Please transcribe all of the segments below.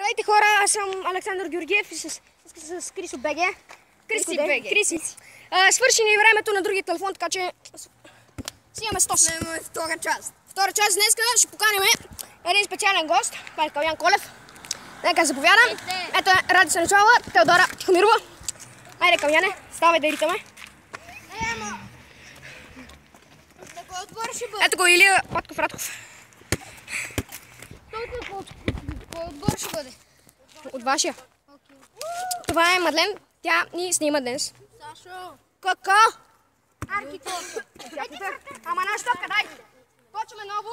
Здравейте хора, аз съм Александър Георгиев и с Крисо БГ. Криси. Свърши ни времето на другия телефон, така че си имаме 100. Имаме втора част. Втора част днеска ще поканим един специален гост. Това е Калян Колев. Нека заповядам. Ето е Ради Саничова, Теодора Тихомирова. Айде Каляне, ставай да ритаме. Ето го Илия Патков Радков. Кой отбор ще бъде? От вашия. Това е Мадлен, тя ни снима днес. Сашо. Какво? Арки точно. Ама на штопка, дай! Почваме ново.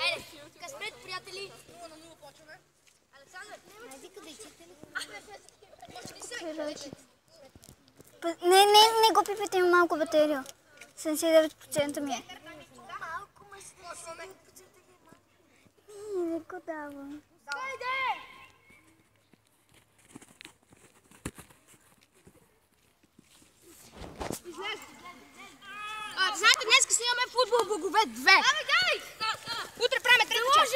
Айде, къспред, приятели. 0-0 почваме. Александър, найди къде изчитаме. Не го пипайте, има малко батерия. 79% ми е. Не го давам. Знаете, днес снимаме футбол Богове 2. Утре правим трета част.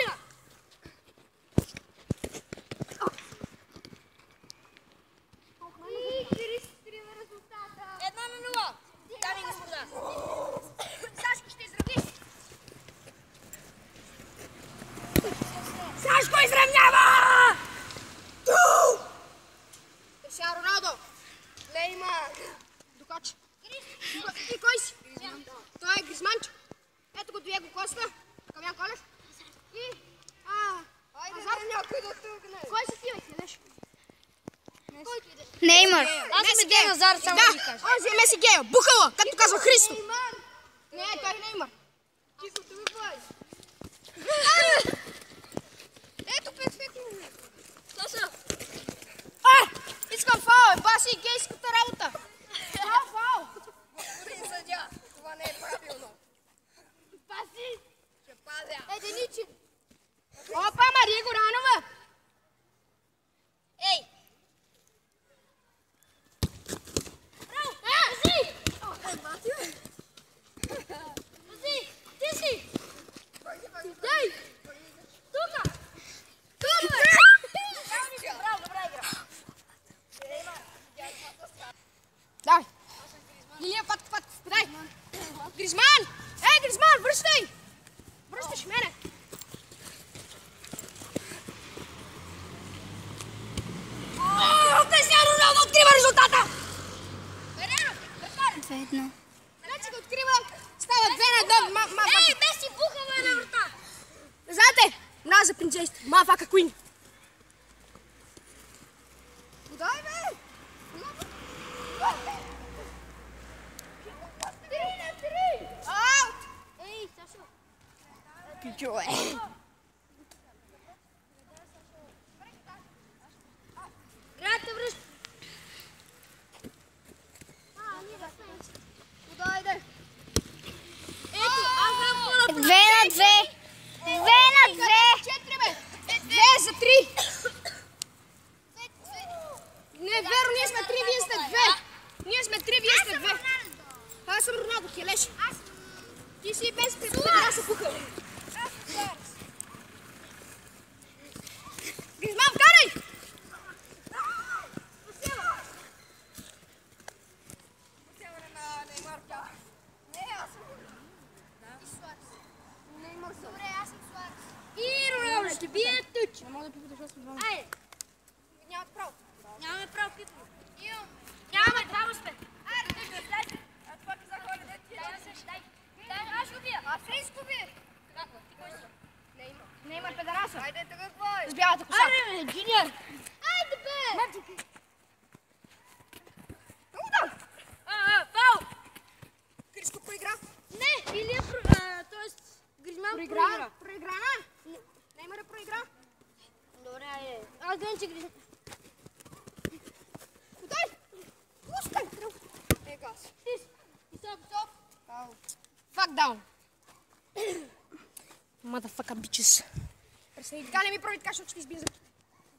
Дами и господа. Сашко ще изравни. Сашко изравнява! Криштиано Роналдо. Неймар. Докоч. Ти кой си? Той е Гризманчо. Ето го Диего Коста. Калян Колев. И... Айде, някой да тъгне. Кой си ти, бе? Седеш? Неймар. Аз съм Ген Назар, само да ви кажа. Онзи е Меси Гео. Бухала, както казва Христо. Не, той е Неймар. Тихото ми бай. Ето перфектно. Саша. Искам фаул, баси гейската работа. Фаул. Господин съдя, това не е правилно. Баси. Ще пазя. Единичен. Опа, Мария Горанова. Ей! Ти си. Дай. Тука. Браво, добра игра. Дай. Лилия, пат. Дай. Гризман. Гризман, връщай. Връщаш мене. Криштиано Роналдо открива резултата. Две-едно. Вече го открива. Става 2-1. Ей, Меси бухава на врата. Знаете, нас за принцесите. Мафака Куин. Дай, бе. 3-3. Аут. Ей, Сашо. Пичо е. Грата връща. Дойде. Ето, аз знам какво да 2-2. 2-2. 4, бе. 2 за 3. Не, верно, ние сме 3, вие сте 2. Ние сме 3, вие сте 2. Аз съм Роналдо, хелеш. Ти си без предпредра се пухал. Гризман, вкарай! И Роналдо ще бие туч. Не мога да пипате, защото сме двама. Айде. Нямат право. Нямаме право пипане. Нямаме право сме. Айде, дай. Това ти захвали, да ти Дай. Аз го бия. А Фриско бие. Какво? Ти кой си? Неймар педараса. Айде, тук какво е? С бялата коса. Айде, бе, джуниор. Айде, бе. Фау. Криско проигра. Не, или т.е. Гризман Проигра. Неймар е проигра. Добре, айде. Аз гледам, че Гризман... Дай. Пускай. Ека. Стоп. Fuck down. Motherfucker bitches. Пресни, така не ми прави така, защото ще избия зъбки.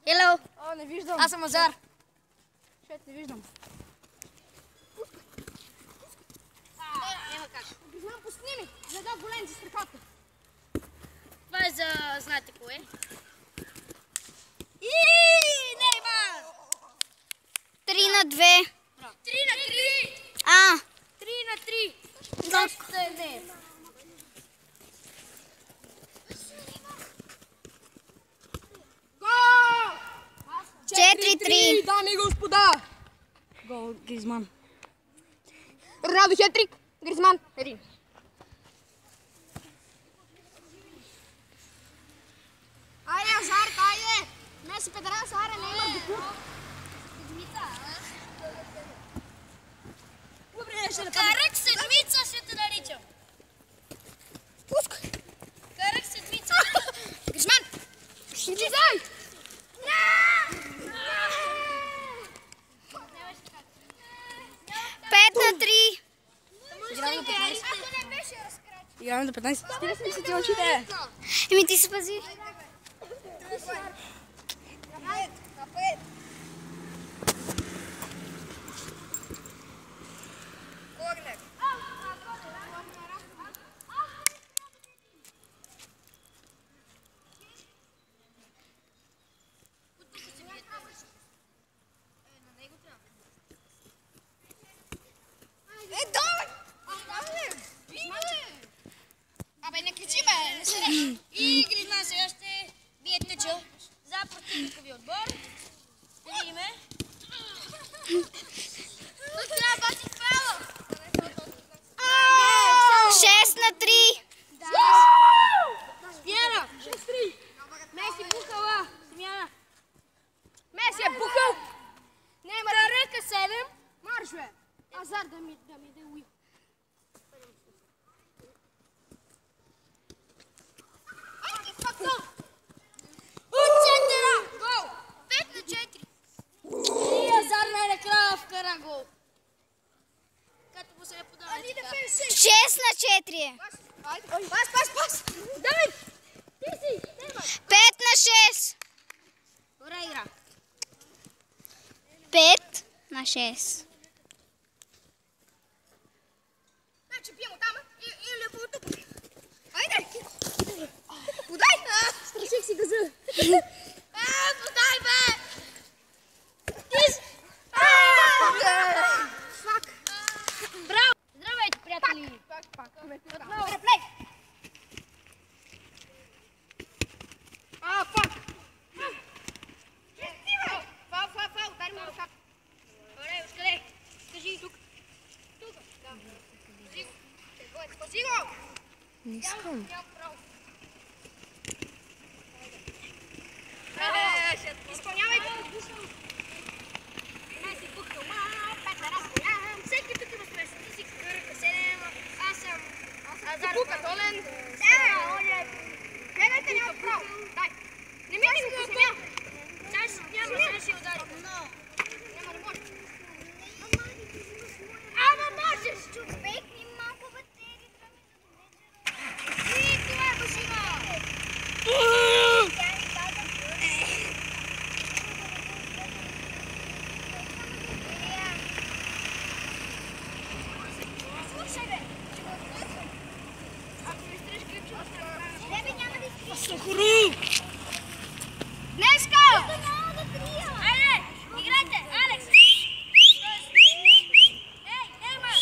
Hello. О, не виждам. Аз съм Азар. Шет, не виждам. Няма как. Знам, пусни ми. За да голем за страхотно. Това е за... знаете кое? 4-3. Дами и господа! Гол Гризман. Роналдо хетрик, Гризман 1. Айде, Азарка, айде! Меси, педерас, аре, Неймар, Букур. Карък седмица ще те наричам. Пускай! Карък седмица. Гризман! Излизай! 5-3. Играме до 15. Стига си ти очите. Еми ти се пази. Абе, не кричи, бе! Не се И Гризман сега ще бие тъча за противникови отбор. Да видиме. Тук трябва да бачи фала. 6-3. Смяна. 6-3. Меси бухала. Смяна. Меси е бухал! Неймар, Ръка 7. марш, бе! Азар да ми да уи. От центъра. Гол. 5-4. И Азар най-накрая вкара гол. Като му се не подава. 6-4. Пас! Давай. Ти си. Неймар. 5-6. Добра игра. 5-6. Значи бием оттам и леко от тук. Айде! Подай! Страших си газа. Подай, бе. Ти си. Фак! Браво. Здравейте, приятели. Пак. Отново. Реплей! Фак! Фал, удари му ръката. Добре, откъде? Кажи. Тук. Да. Спаси го! Не искам. Нямам право. Изпълнявай го! Не си пухал, пета раз голям. Всеки тук има стрес. Ти си Каръка 7. Аз съм Азар. Пука, Толен! Да, оня. Гледайте, няма право! Дай! Не ми го пусня! Сега ще удари. Няма да може! Ама можеш! Човекни малко батерии. И това е машина. Слушай, бе. Ако не стреш кръпче, тебе няма да изтриш. Днеска! Айде, играйте, Алекс! Ей, Неймар!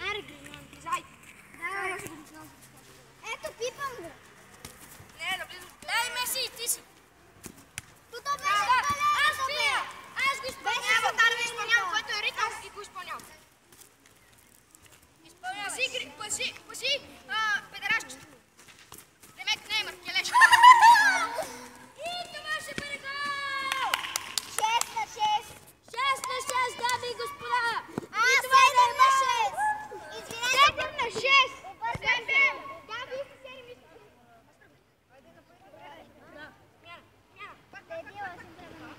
Аре, Гризман, изай! Ето, пипам го. Не, наблизо. Дай, Меси, ти си! Тук Да, беше аз пия! Аз го изпълнявам! Няма да ви изпълнявам, който е ритъм и го изпълнявам. Изпълнявай! Паси, педерашчето. Демек, Неймар, келеш. И това ще бъде гол! 6-6. 6-6, дами и господа! А, 7-6. Извинете. 7-6! Обърках се. Да, вие сте 7 и Дебила съм тръгнала.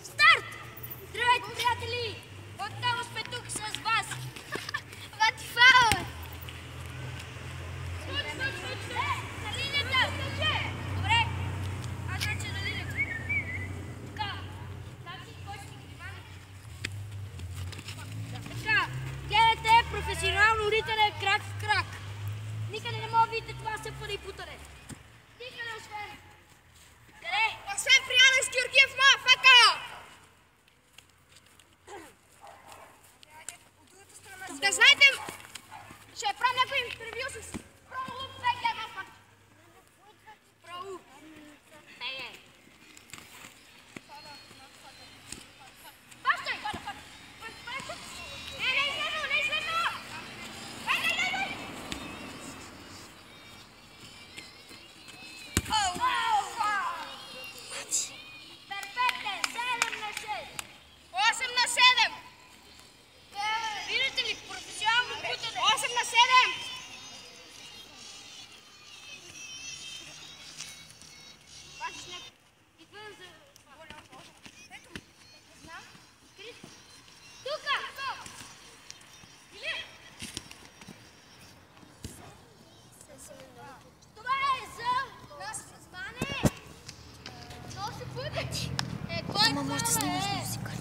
Старт! Здравейте, приятели! Отново сме тук с вас! Вати фаул. На линията! Добре! Аз вече на линията. Така, там си кой ще ги мани. Така, гледате професионално ритане крак в крак. Никъде не мога да видите това съпване и путане. Никъде освен. Къде? Освен при Алекс Георгиев, мафака! Да знаете, ще правим някой интервю с Проу БГ на Проу БГ. Бащай! Не излезно! Дай! Перфектен, 7/6. 8/7. Видите ли, професионално бутане. 8/7. Бачиш някой. Идвам за... Тука! Или? Това е за... Зване! То се пътати. Кой Ама може да снимаш е? музика.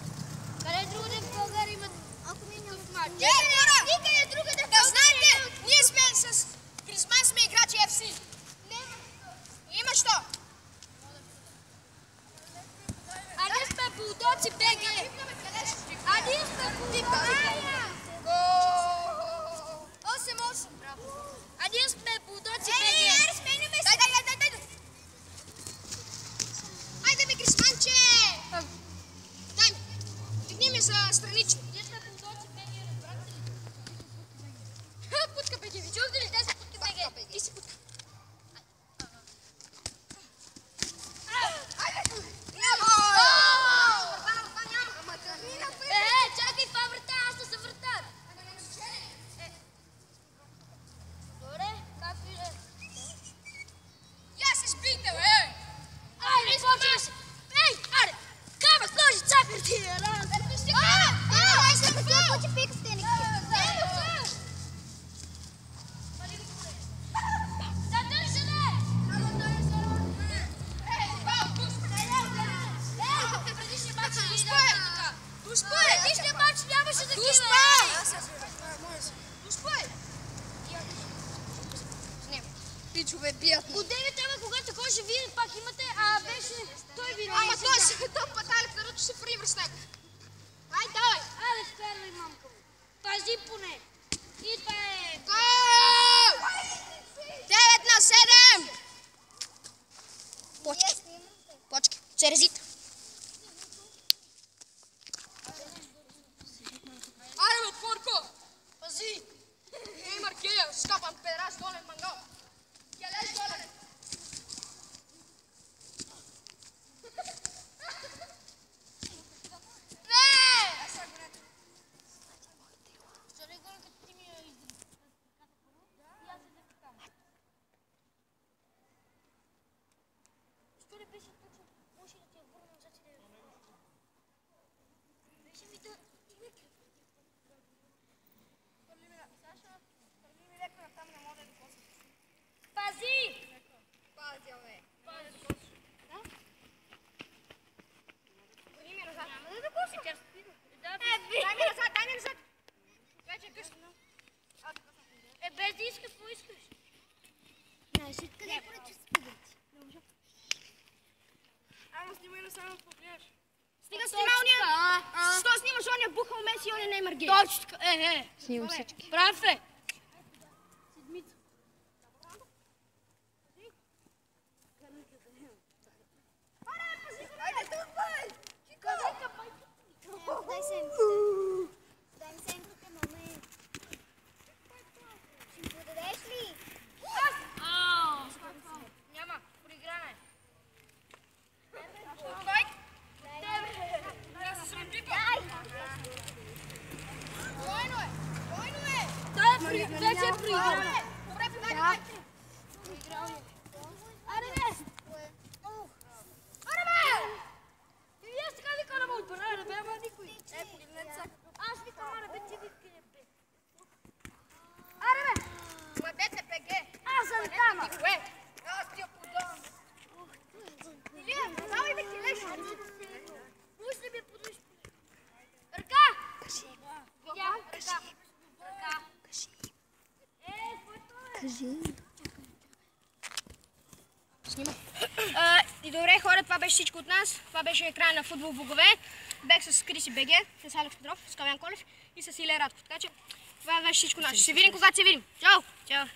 Къде другаде в България имат... Ако ми няма Никъде другаде в Да знаете, ние сме с Крисман сме играчи FC. Има що? А ние сме Булдоци БГ. А ние сме Булдоци. 8/8. А ние сме Булдоци БГ. Дай. Айде бе, Крисманче! Дай ми. Дигни ми за странично. Ние сме Булдоци БГ, разбрахте ли? Путка БГ, ви Чувате ли, те са Путка БГ? Ти си путка. Чакай, това врата, аз не съм вратар. Добре, както и да е. Я се сбийте, бе! Айде, почваш! Ей, аре! Камък, ножи, цапер ти е раз! Задържане! Предишния матч не видяхме така. Предишния матч нямаше такива. Пичове бият. От 9 ама, когато ходеше, вие пак имате, а беше той ви Ама той паталят на ръчо се фърли връз него. Ай, давай! Абе, вкарвай мамка му. Пази поне. И това е... Гол! 9/7! Почки. Черезит. Аре, бе, Творко! Пази! Ей, Маркея, скапан педерас, долен мангал. Келеш долен. Пази! Пазя, бе. Върни ми назад. Няма да докоси. Дай ми назад. Вече е късно. Без да искаш, какво искаш? Ама снимай на само погледаш. Стига снимал ние. Що снимаш ония бухал Меси и ония Неймар Гей? Точно така. Снимам всички. Прав е. Айде тук, бе! Дай се емката, маме. Ще ми подадеш ли? Няма, проиграна е. Кой? Да се сръмджипа. Двойно е. Той вече е проиграна. Добре, давай. Аре бе! Аре, бе! И аз така ви карам от бана, не бе, ама никой. Погледнете са. Аз ви карам, аре бе, ти ви къде. Аре, бе! Младете, ПГ. Аз съм там. Бе! Аз ти я подавам. Илия, давай да килеш. Пусть ли ми подвиж? Ръка! Видях, ръка. Какво е това? Кажи. Снимай. И добре хора, това беше всичко от нас. Това беше края на Футбол Богове. Бех с Криси БГ, с Алекс Петров, с Калян Колев и с Илия Радков. Така че това беше всичко наше. Ще се видим, когато се видим. Чао! Чао!